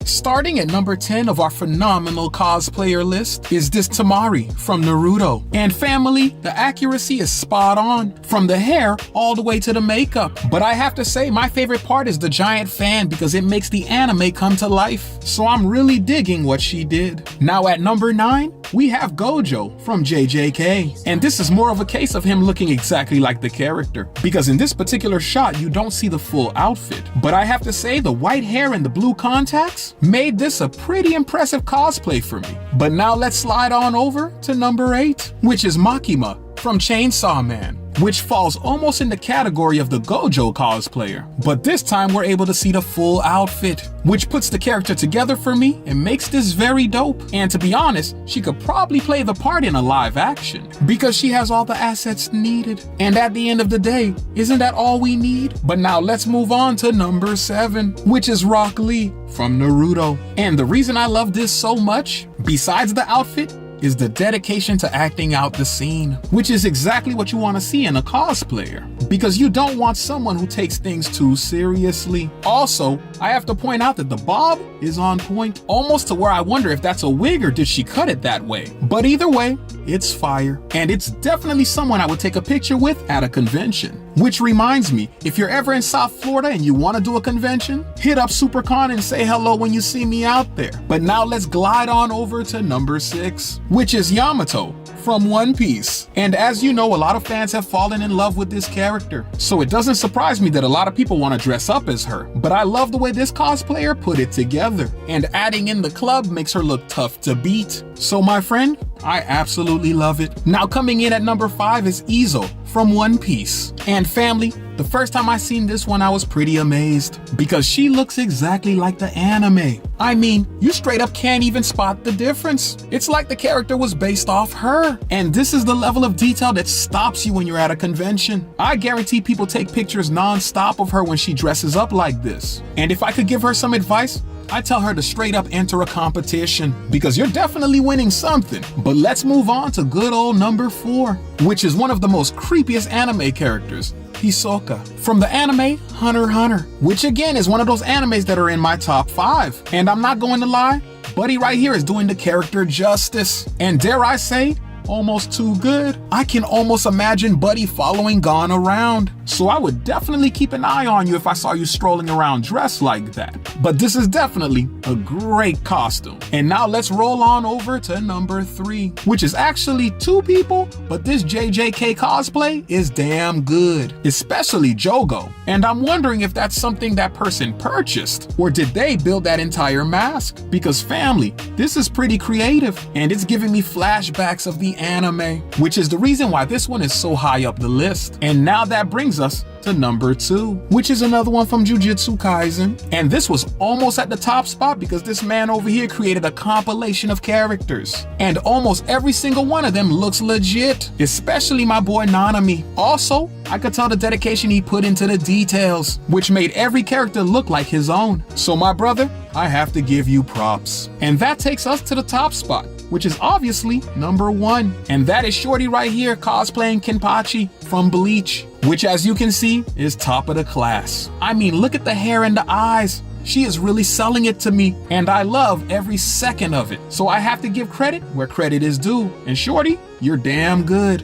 Starting at number 10 of our phenomenal cosplayer list is this Tamari from Naruto. And family, the accuracy is spot on, from the hair all the way to the makeup. But I have to say, my favorite part is the giant fan because it makes the anime come to life. So I'm really digging what she did. Now at number 9, we have Gojo from JJK. And this is more of a case of him looking exactly like the character, because in this particular shot, you don't see the full outfit. But I have to say, the white hair and the blue contacts made this a pretty impressive cosplay for me. But now let's slide on over to number 8, which is Makima from Chainsaw Man, which falls almost in the category of the Gojo cosplayer. But this time we're able to see the full outfit, which puts the character together for me and makes this very dope. And to be honest, she could probably play the part in a live action because she has all the assets needed. And at the end of the day, isn't that all we need? But now let's move on to number 7, which is Rock Lee from Naruto. And the reason I love this so much, besides the outfit, is the dedication to acting out the scene, which is exactly what you want to see in a cosplayer, because you don't want someone who takes things too seriously. Also, I have to point out that the bob is on point, almost to where I wonder if that's a wig or did she cut it that way. But either way, it's fire, and it's definitely someone I would take a picture with at a convention. Which reminds me, if you're ever in South Florida and you want to do a convention, hit up SuperCon and say hello when you see me out there. But now let's glide on over to number 6, which is Yamato from One Piece. And as you know, a lot of fans have fallen in love with this character, so it doesn't surprise me that a lot of people want to dress up as her. But I love the way this cosplayer put it together, and adding in the club makes her look tough to beat. So my friend, I absolutely love it. Now coming in at number 5 is Izo from One Piece. And family, the first time I seen this one, I was pretty amazed because she looks exactly like the anime. I mean, you straight up can't even spot the difference. It's like the character was based off her. And this is the level of detail that stops you when you're at a convention. I guarantee people take pictures non-stop of her when she dresses up like this. And if I could give her some advice, I tell her to straight up enter a competition, because you're definitely winning something. But let's move on to good old number 4, which is one of the most creepiest anime characters, Hisoka from the anime Hunter x Hunter, which again is one of those animes that are in my top 5. And I'm not going to lie, Buddy right here is doing the character justice. And dare I say, almost too good. I can almost imagine Buddy following Gon around. So I would definitely keep an eye on you if I saw you strolling around dressed like that. But this is definitely a great costume. And now let's roll on over to number 3, which is actually 2 people, but this JJK cosplay is damn good, especially Jogo. And I'm wondering if that's something that person purchased, or did they build that entire mask? Because family, this is pretty creative, and it's giving me flashbacks of the anime, which is the reason why this one is so high up the list. And now that brings us to number 2, which is another one from Jujutsu Kaisen. And this was almost at the top spot because this man over here created a compilation of characters. And almost every single one of them looks legit, especially my boy Nanami. Also, I could tell the dedication he put into the details, which made every character look like his own. So my brother, I have to give you props. And that takes us to the top spot, which is obviously number 1. And that is Shorty right here cosplaying Kenpachi from Bleach, which as you can see is top of the class. I mean, look at the hair and the eyes. She is really selling it to me, and I love every second of it. So I have to give credit where credit is due. And Shorty, you're damn good.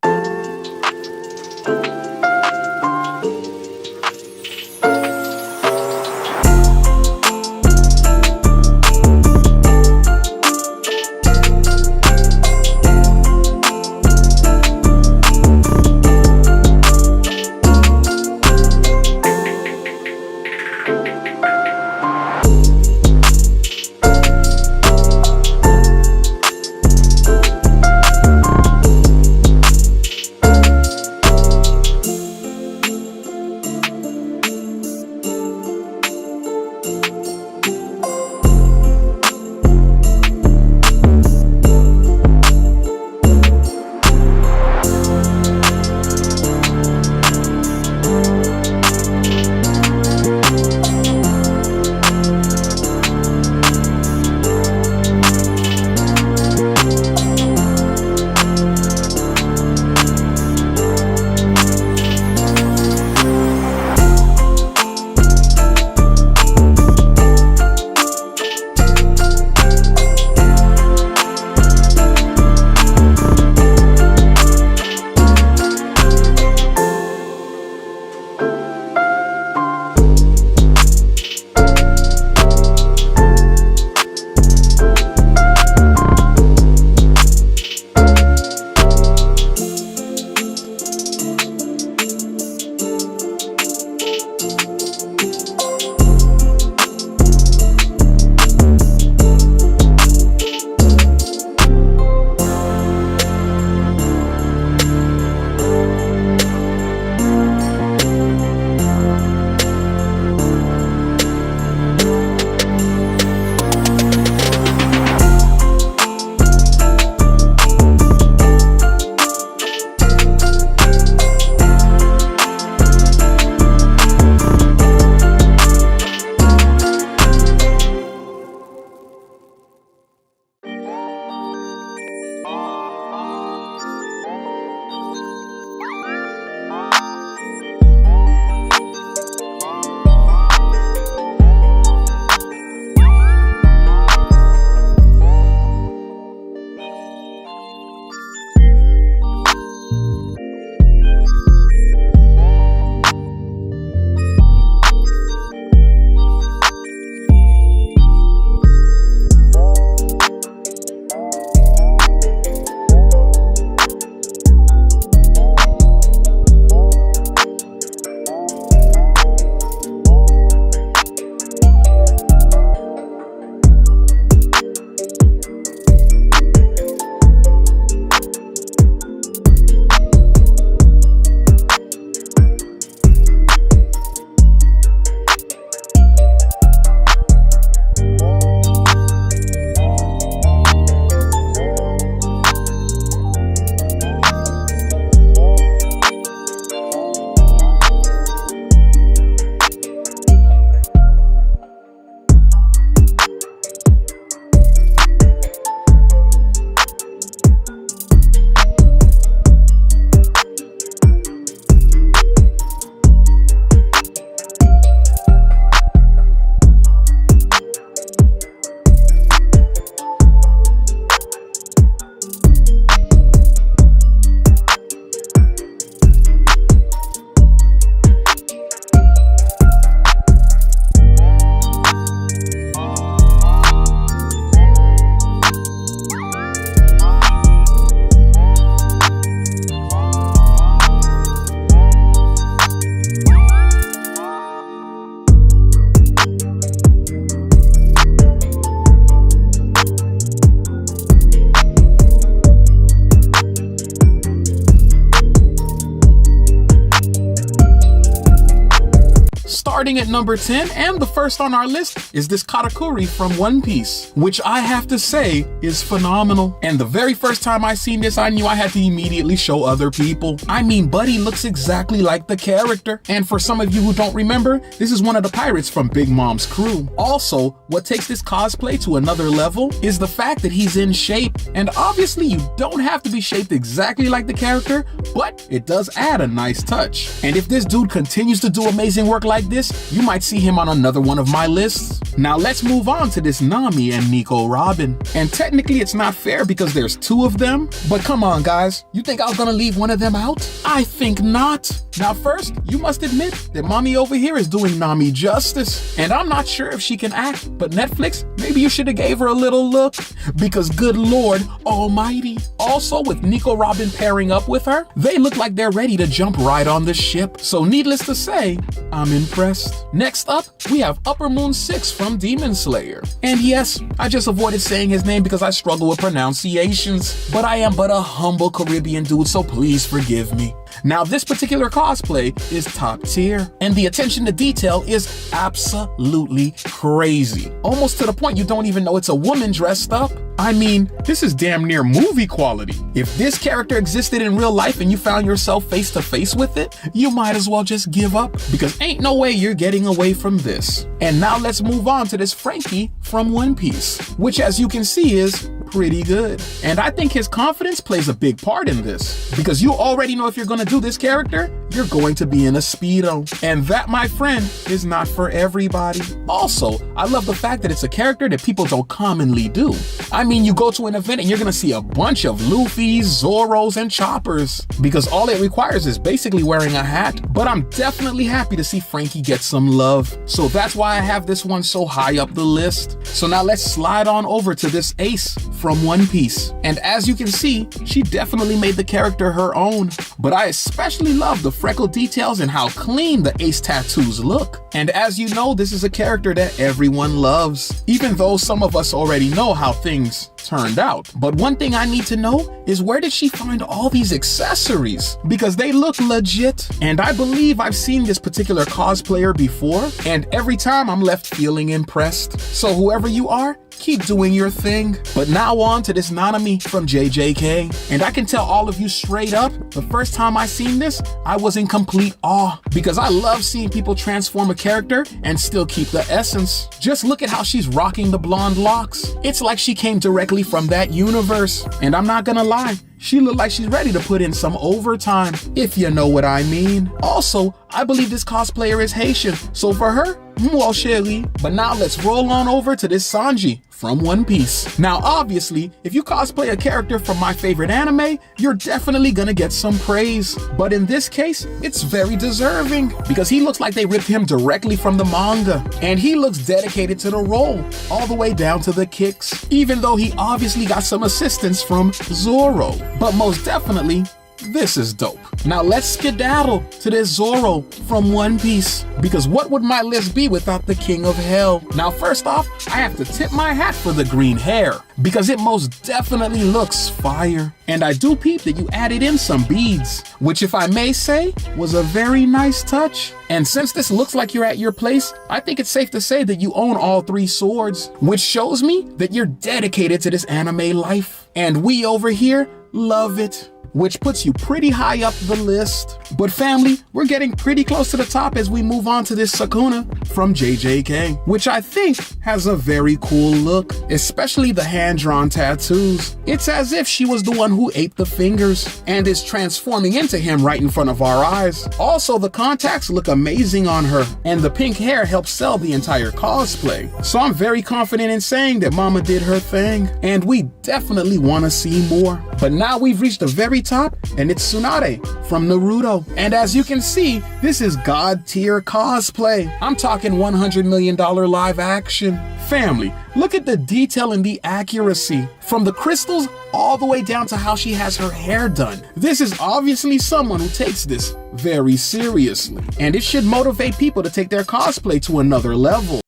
starting at number 10 and the first on our list is this Katakuri from One Piece, which I have to say is phenomenal. And the very first time I seen this, I knew I had to immediately show other people. I mean, Buddy looks exactly like the character. And for some of you who don't remember, this is one of the pirates from Big Mom's crew. Also, what takes this cosplay to another level is the fact that he's in shape. And obviously you don't have to be shaped exactly like the character, but it does add a nice touch. And if this dude continues to do amazing work like this, you might see him on another one of my lists. Now let's move on to this Nami and Nico Robin. And technically it's not fair because there's two of them, but come on guys, you think I was gonna leave one of them out? I think not. Now first, you must admit that mommy over here is doing Nami justice. And I'm not sure if she can act, but Netflix, maybe you should have gave her a little look, because good Lord almighty. Also, with Nico Robin pairing up with her, they look like they're ready to jump right on the ship. So needless to say, I'm impressed. Next up, we have Upper Moon 6 from Demon Slayer. And yes, I just avoided saying his name because I struggle with pronunciations, but I am but a humble Caribbean dude, so please forgive me. Now this particular cosplay is top tier, and the attention to detail is absolutely crazy. Almost to the point you don't even know it's a woman dressed up. I mean, this is damn near movie quality. If this character existed in real life and you found yourself face to face with it, you might as well just give up, because ain't no way you're getting away from this. And now let's move on to this Frankie from One Piece, which as you can see is pretty good. And I think his confidence plays a big part in this, because you already know if you're gonna do this character, you're going to be in a Speedo. And that, my friend, is not for everybody. Also, I love the fact that it's a character that people don't commonly do. I mean, you go to an event and you're gonna see a bunch of Luffys, Zoros, and Choppers, because all it requires is basically wearing a hat. But I'm definitely happy to see Frankie get some love. So that's why I have this one so high up the list. So now let's slide on over to this Ace from One Piece. And as you can see, she definitely made the character her own. But I especially love the freckle details and how clean the Ace tattoos look. And as you know, this is a character that everyone loves, even though some of us already know how things turned out. But one thing I need to know is, where did she find all these accessories? Because they look legit. And I believe I've seen this particular cosplayer before, and every time I'm left feeling impressed. So whoever you are, keep doing your thing. But now on to this Nanami from JJK. And I can tell all of you straight up, the first time I seen this, I was in complete awe, because I love seeing people transform a character and still keep the essence. Just look at how she's rocking the blonde locks. It's like she came directly from that universe. And I'm not gonna lie, she looked like she's ready to put in some overtime, if you know what I mean. Also, I believe this cosplayer is Haitian, so for her, well, chérie. But now let's roll on over to this Sanji from One Piece. Now, obviously, if you cosplay a character from my favorite anime, you're definitely gonna get some praise. But in this case, it's very deserving, because he looks like they ripped him directly from the manga. And he looks dedicated to the role, all the way down to the kicks, even though he obviously got some assistance from Zoro. But most definitely, this is dope. Now let's skedaddle to this Zoro from One Piece, because what would my list be without the King of Hell? Now first off, I have to tip my hat for the green hair, because it most definitely looks fire. And I do peep that you added in some beads, which if I may say, was a very nice touch. And since this looks like you're at your place, I think it's safe to say that you own all three swords, which shows me that you're dedicated to this anime life. And we over here love it, which puts you pretty high up the list. But family, we're getting pretty close to the top as we move on to this Sakuna from JJK, which I think has a very cool look, especially the hand-drawn tattoos. It's as if she was the one who ate the fingers and is transforming into him right in front of our eyes. Also, the contacts look amazing on her, and the pink hair helps sell the entire cosplay. So I'm very confident in saying that Mama did her thing, and we definitely want to see more. But now we've reached the very top, and it's Tsunade from Naruto. And as you can see, this is god tier cosplay. I'm talking $100 million live action. Family, look at the detail and the accuracy, from the crystals all the way down to how she has her hair done. This is obviously someone who takes this very seriously, and it should motivate people to take their cosplay to another level.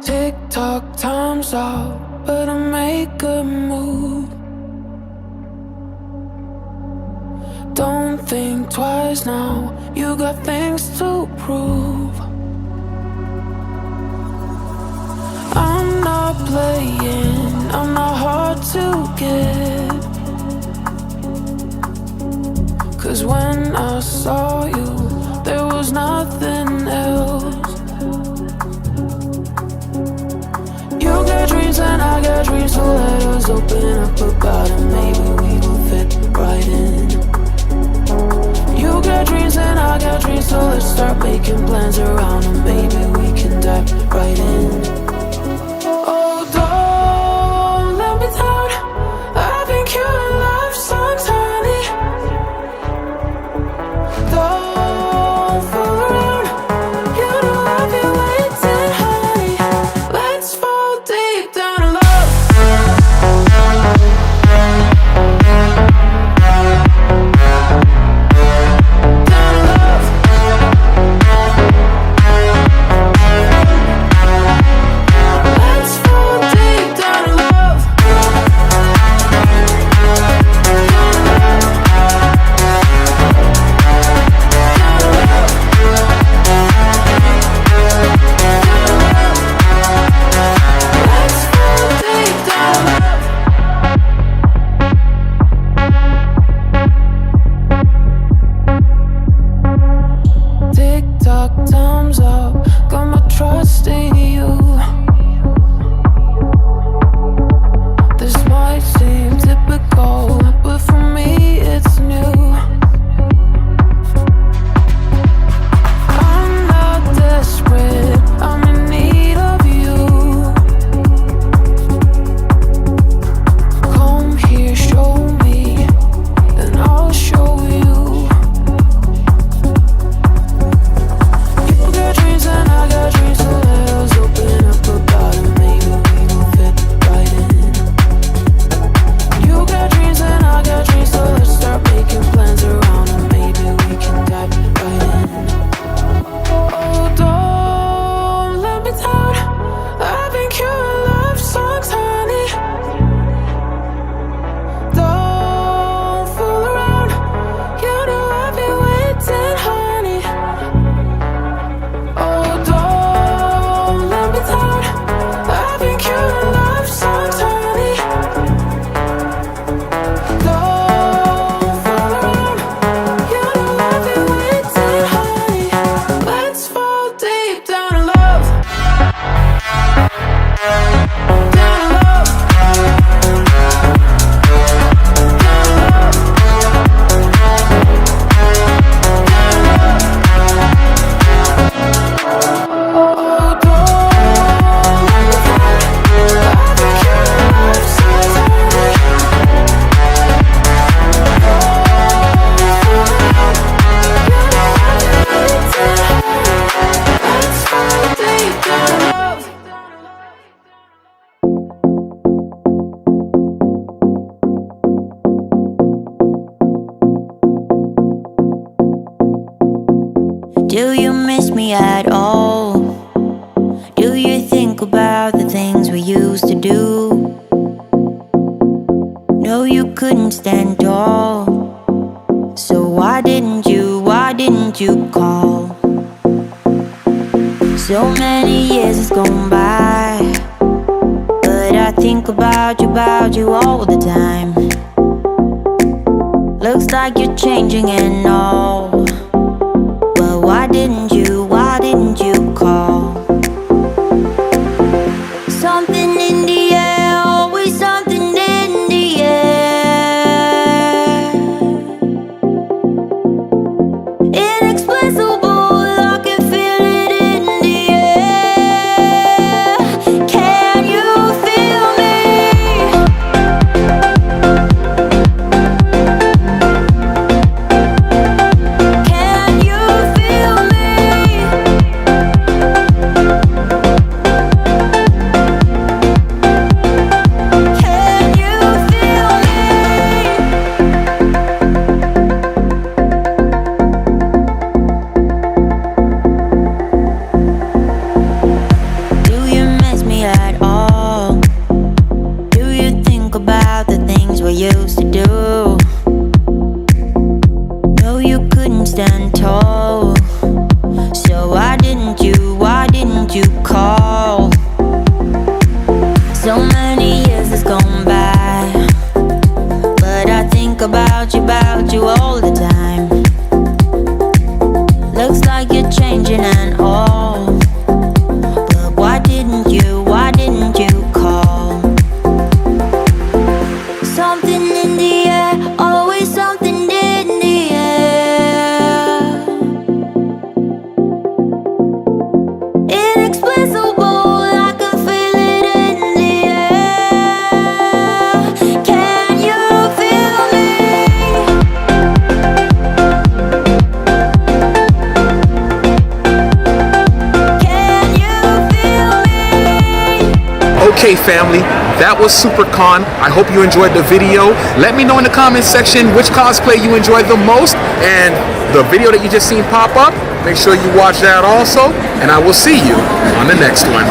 Tick tock, time's up, but I make a move. Don't think twice now, you got things to prove. I'm not playing, I'm not hard to get. 'Cause when I saw you, there was nothing else. You got dreams and I got dreams, so let us open up about it. Maybe we will fit right in. You got dreams and I got dreams, so let's start making plans around them. Maybe we can dive right in. Oh, don't let me down, I've been queuing love songs, honey. Don't fool around, you know I've been waiting, honey. Let's fall deep down in love. Do you miss me at all? Do you think about the things we used to do? No, you couldn't stand tall. So why didn't you call? So many years has gone by, but I think about you all the time. Looks like you're changing and all. But why didn't you call? Something in the air, always something in the air. Inexplicable, I can feel it in the air. Can you feel me? Can you feel me? Okay, family, that was SuperCon. I hope you enjoyed the video. Let me know in the comment section which cosplay you enjoyed the most, and the video that you just seen pop up, make sure you watch that also, and I will see you on the next one.